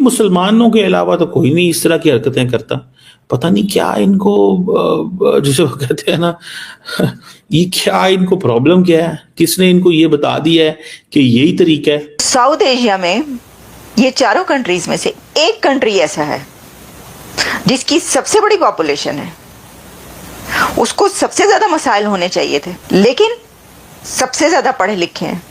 मुसलमानों के अलावा तो कोई नहीं इस तरह की हरकतें करता। पता नहीं क्या इनको जिसे वो कहते हैं ना ये क्या इनको प्रॉब्लम क्या है, किसने इनको ये बता दिया है कि यही तरीका है। साउथ एशिया में ये चारों कंट्रीज में से एक कंट्री ऐसा है जिसकी सबसे बड़ी पॉपुलेशन है, उसको सबसे ज्यादा मसाइल होने चाहिए थे, लेकिन सबसे ज्यादा पढ़े लिखे हैं,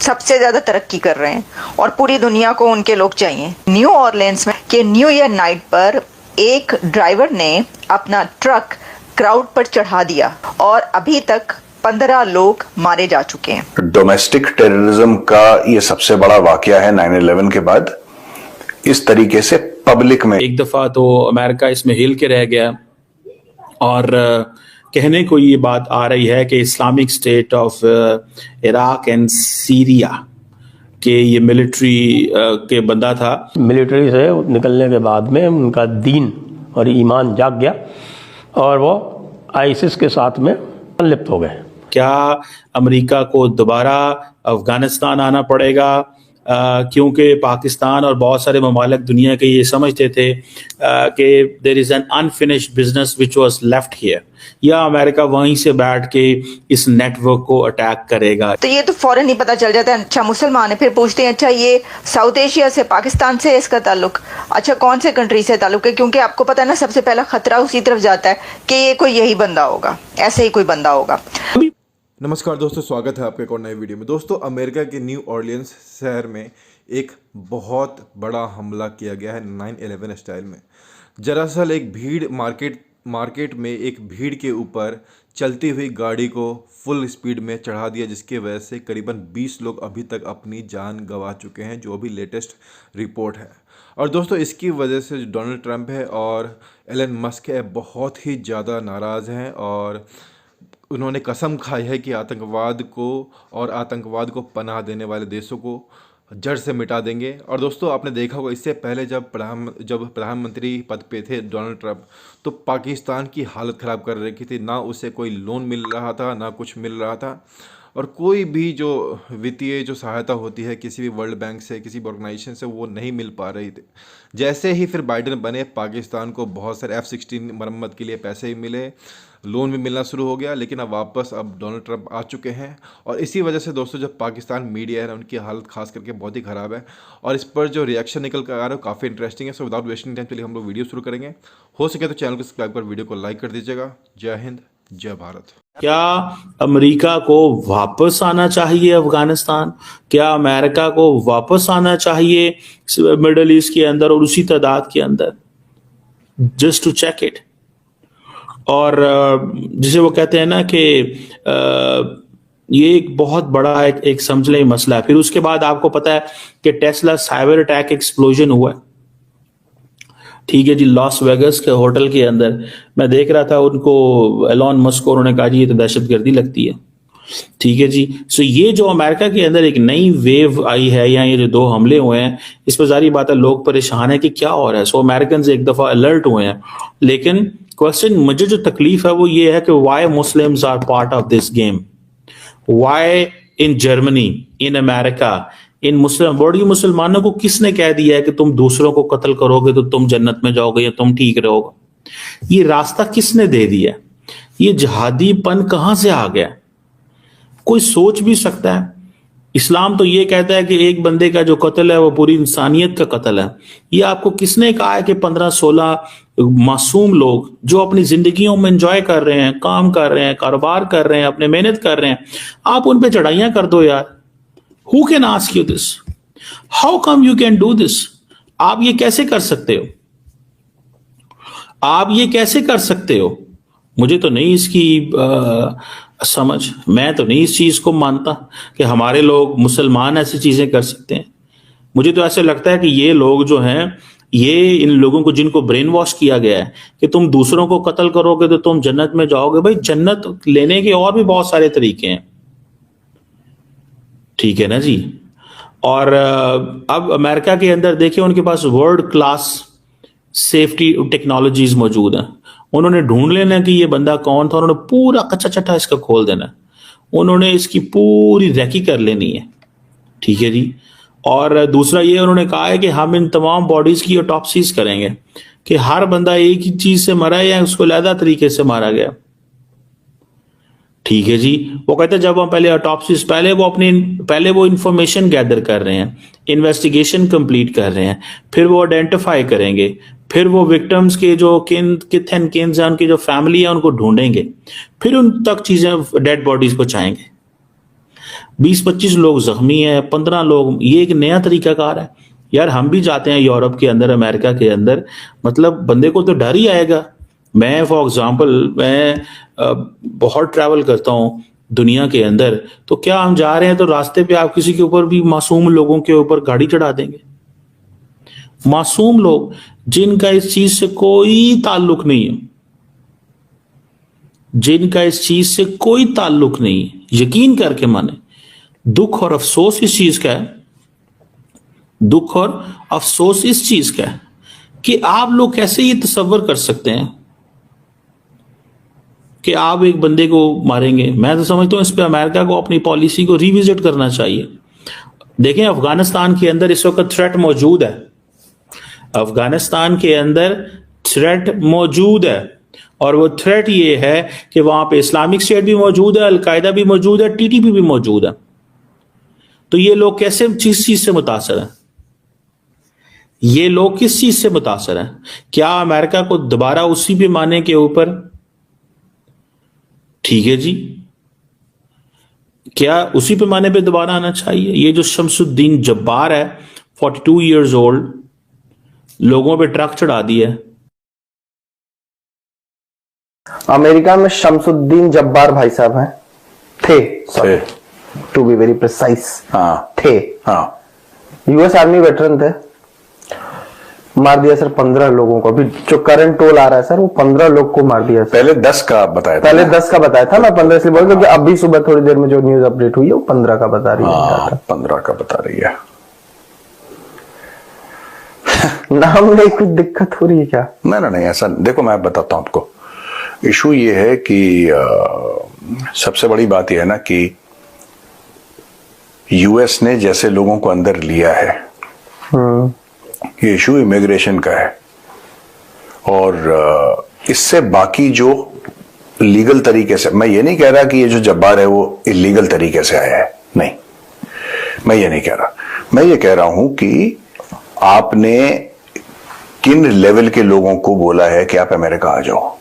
सबसे ज्यादा तरक्की कर रहे हैं और पूरी दुनिया को उनके लोग चाहिए। न्यू ऑरलियंस में के न्यू ईयर नाइट पर एक ड्राइवर ने अपना ट्रक क्राउड पर चढ़ा दिया और अभी तक 15 लोग मारे जा चुके हैं। डोमेस्टिक टेररिज्म का ये सबसे बड़ा वाकया है 9/11 के बाद। इस तरीके से पब्लिक में एक दफा तो अमेरिका इसमें हिल के रह गया और कहने को ये बात आ रही है कि Islamic state of Iraq and Syria के ये मिलिट्री के बंदा था। मिलिट्री से निकलने के बाद में उनका दीन और ईमान जाग गया और वो आईसिस के साथ में लिप्त हो गए। क्या अमेरिका को दोबारा अफगानिस्तान आना पड़ेगा क्योंकि पाकिस्तान और बहुत सारे ममालिक दुनिया के ये समझते थे कि there is an unfinished business which was left here, या अमेरिका वहीं से बैठ के इस नेटवर्क को अटैक करेगा। तो ये तो फौरन ही पता चल जाता है। अच्छा मुसलमान है, फिर पूछते हैं अच्छा ये साउथ एशिया से, पाकिस्तान से इसका ताल्लुक, अच्छा कौन से कंट्री से ताल्लुक है, क्योंकि आपको पता है ना सबसे पहला खतरा उसी तरफ जाता है कि ये कोई यही बंदा होगा, ऐसे ही कोई बंदा होगा। नमस्कार दोस्तों, स्वागत है आपके एक और नए वीडियो में। दोस्तों, अमेरिका के न्यू ऑरलियंस शहर में एक बहुत बड़ा हमला किया गया है 9/11 स्टाइल में। दरअसल एक भीड़ मार्केट में एक भीड़ के ऊपर चलती हुई गाड़ी को फुल स्पीड में चढ़ा दिया, जिसकी वजह से करीबन 20 लोग अभी तक अपनी जान गंवा चुके हैं, जो अभी लेटेस्ट रिपोर्ट है। और दोस्तों, इसकी वजह से जो डोनाल्ड ट्रंप है और एलन मस्क है बहुत ही ज़्यादा नाराज़ हैं और उन्होंने कसम खाई है कि आतंकवाद को पनाह देने वाले देशों को जड़ से मिटा देंगे। और दोस्तों, आपने देखा होगा इससे पहले जब प्रधानमंत्री पद पे थे डोनाल्ड ट्रंप, तो पाकिस्तान की हालत ख़राब कर रखी थी। ना उसे कोई लोन मिल रहा था, ना कुछ मिल रहा था, और कोई भी जो वित्तीय जो सहायता होती है किसी भी वर्ल्ड बैंक से, किसी भी ऑर्गेनाइजेशन से, वो नहीं मिल पा रही थी। जैसे ही फिर बाइडेन बने, पाकिस्तान को बहुत सारे F-16 मरम्मत के लिए पैसे ही मिले, लोन भी मिलना शुरू हो गया। लेकिन अब डोनाल्ड ट्रंप आ चुके हैं और इसी वजह से दोस्तों जो पाकिस्तान मीडिया है उनकी हालत खास करके बहुत ही ख़राब है और इस पर जो रिएक्शन निकल कर आ रहा है काफ़ी इंटरेस्टिंग है। सो विदाउट वेस्टिंग टाइम चलिए हम लोग वीडियो शुरू करेंगे। हो सके तो चैनल को सब्सक्राइब कर वीडियो को लाइक कर दीजिएगा। जय हिंद, जय भारत। क्या अमेरिका को वापस आना चाहिए अफगानिस्तान? क्या अमेरिका को वापस आना चाहिए मिडल ईस्ट के अंदर और उसी तादाद के अंदर, जस्ट टू चेक इट? और जिसे वो कहते हैं ना कि ये एक बहुत बड़ा एक समझ लें मसला है। फिर उसके बाद आपको पता है कि टेस्ला साइबर अटैक एक्सप्लोजन हुआ है, ठीक है जी, लॉस वेगस के होटल के अंदर। मैं देख रहा था उनको, एलॉन मस्क को, उन्होंने कहा जी ये तो दहशतगर्दी लगती है, ठीक है जी। सो ये जो अमेरिका के अंदर एक नई वेव आई है, या ये जो 2 हमले हुए हैं, इस पर जारी बात है लोग परेशान है कि क्या हो रहा है। सो अमेरिकन एक दफा अलर्ट हुए हैं, लेकिन क्वेश्चन मुझे जो तकलीफ है वो ये है कि why Muslims are part of this game, why in Germany, in America, in Muslim बड़ी मुसलमानों को किसने कह दिया है कि तुम दूसरों को कत्ल करोगे तो तुम जन्नत में जाओगे या तुम ठीक रहोगे? ये रास्ता किसने दे दिया? ये जिहादीपन कहां से आ गया? कोई सोच भी सकता है? इस्लाम तो ये कहता है कि एक बंदे का जो कत्ल है वो पूरी इंसानियत का कत्ल है। ये आपको किसने कहा है कि 15-16 मासूम लोग जो अपनी जिंदगियों में एंजॉय कर रहे हैं, काम कर रहे हैं, कारोबार कर रहे हैं, अपने मेहनत कर रहे हैं, आप उन पे चढ़ाइयां कर दो यार? Who can ask you this? How come you can do this? आप ये कैसे कर सकते हो? आप ये कैसे कर सकते हो? मुझे तो नहीं इसकी समझ, मैं तो नहीं इस चीज को मानता कि हमारे लोग मुसलमान ऐसी चीजें कर सकते हैं। मुझे तो ऐसे लगता है कि ये लोग जो हैं, ये इन लोगों को जिनको ब्रेन वॉश किया गया है कि तुम दूसरों को कत्ल करोगे तो तुम जन्नत में जाओगे। भाई जन्नत लेने के और भी बहुत सारे तरीके हैं, ठीक है ना जी। और अब अमेरिका के अंदर देखिए उनके पास वर्ल्ड क्लास सेफ्टी टेक्नोलॉजीज मौजूद हैं। उन्होंने ढूंढ लेना कि ये बंदा कौन था, उन्होंने पूरा कच्चा चट्टा इसका खोल देना, उन्होंने इसकी पूरी रैकी कर लेनी है, ठीक है जी। और दूसरा ये उन्होंने कहा है कि हम इन तमाम बॉडीज की ऑटोप्सीज करेंगे कि हर बंदा एक ही चीज से मरा है या उसको अलग तरीके से मारा गया। ठीक है जी, वो कहते हैं जब हम पहले ऑटोप्सीज पहले वो इंफॉर्मेशन गैदर कर रहे हैं, इन्वेस्टिगेशन कंप्लीट कर रहे हैं, फिर वो आइडेंटिफाई करेंगे, फिर वो विक्टिम्स के जो किथ एंड किन्स हैं, उनकी जो फैमिली है उनको ढूंढेंगे, फिर उन तक चीजें डेड बॉडीज पहुंचाएंगे। 20-25 लोग जख्मी हैं, 15 लोग, ये एक नया तरीकाकार है यार। हम भी जाते हैं यूरोप के अंदर, अमेरिका के अंदर, मतलब बंदे को तो डर ही आएगा। मैं फॉर एग्जांपल बहुत ट्रैवल करता हूं दुनिया के अंदर, तो क्या हम जा रहे हैं तो रास्ते पे आप किसी के ऊपर भी मासूम लोगों के ऊपर गाड़ी चढ़ा देंगे? मासूम लोग जिनका इस चीज से कोई ताल्लुक नहीं है, जिनका इस चीज से कोई ताल्लुक नहीं है, यकीन करके माने। दुख और अफसोस इस चीज का है, दुख और अफसोस इस चीज का है कि आप लोग कैसे ये तसव्वुर कर सकते हैं कि आप एक बंदे को मारेंगे। मैं तो समझता हूं इस पे अमेरिका को अपनी पॉलिसी को रिविजिट करना चाहिए। देखें, अफगानिस्तान के अंदर इस वक्त थ्रेट मौजूद है, अफगानिस्तान के अंदर थ्रेट मौजूद है, और वो थ्रेट ये है कि वहां पे इस्लामिक स्टेट भी मौजूद है, अलकायदा भी मौजूद है, टीटीपी भी मौजूद है। तो ये लोग कैसे किस चीज से मुतासर हैं? ये लोग किस चीज से मुतासर हैं? क्या अमेरिका को दोबारा उसी पैमाने के ऊपर, ठीक है जी, क्या उसी पैमाने पे दोबारा आना चाहिए? ये जो शमसुद्दीन जब्बार है 42 इयर्स ओल्ड, लोगों पे ट्रक चढ़ा दिया है। अमेरिका में शमसुद्दीन जब्बार भाई साहब हैं, थे टू बी वेरी प्रिसाइज, थे, यूएस आर्मी वेटरन थे, मार दिया सर 15 लोगों को। अभी जो करंट टोल आ रहा है सर, वो 15 लोग को मार दिया सर। पहले 10 का बताया था, पहले 10 का बताया था, मैं 15 इसलिए बोल, क्योंकि अभी सुबह थोड़ी देर में जो न्यूज अपडेट हुई है वो 15 का बता रही है। 15 का बता रही है। नाम में कुछ दिक्कत हो रही है क्या? नहीं, ऐसा देखो, मैं बताता हूं आपको। इशू ये है कि सबसे बड़ी बात यह है ना कि यूएस ने जैसे लोगों को अंदर लिया है, ये इशू इमिग्रेशन का है, और इससे बाकी जो लीगल तरीके से, मैं ये नहीं कह रहा कि ये जो जब्बार है वो इलीगल तरीके से आया है, नहीं, मैं ये नहीं कह रहा। मैं ये कह रहा हूं कि आपने किन लेवल के लोगों को बोला है कि आप अमेरिका आ जाओ।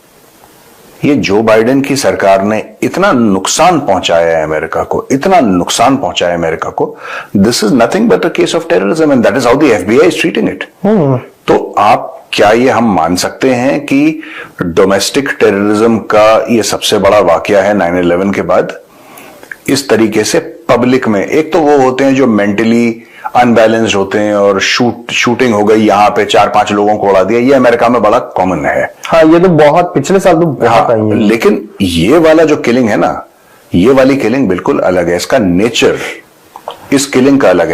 ये जो बाइडेन की सरकार ने इतना नुकसान पहुंचाया है अमेरिका को, इतना नुकसान पहुंचाया है अमेरिका को, this is nothing but a case of terrorism and that is how the FBI is treating it. तो आप क्या ये हम मान सकते हैं कि डोमेस्टिक टेररिज्म का ये सबसे बड़ा वाकया है 9/11 के बाद? इस तरीके से पब्लिक में, एक तो वो होते हैं जो मेंटली अनबैलेंस्ड होते हैं और शूटिंग हो गई, यहां पे 4-5 लोगों को उड़ा दिया, ये अमेरिका में बड़ा कॉमन है। हाँ, ये तो बहुत पिछले साल तो बहुत आई है। लेकिन ये वाला जो किलिंग है ना, ये वाली किलिंग बिल्कुल अलग है, इसका नेचर इस किलिंग का अलग है।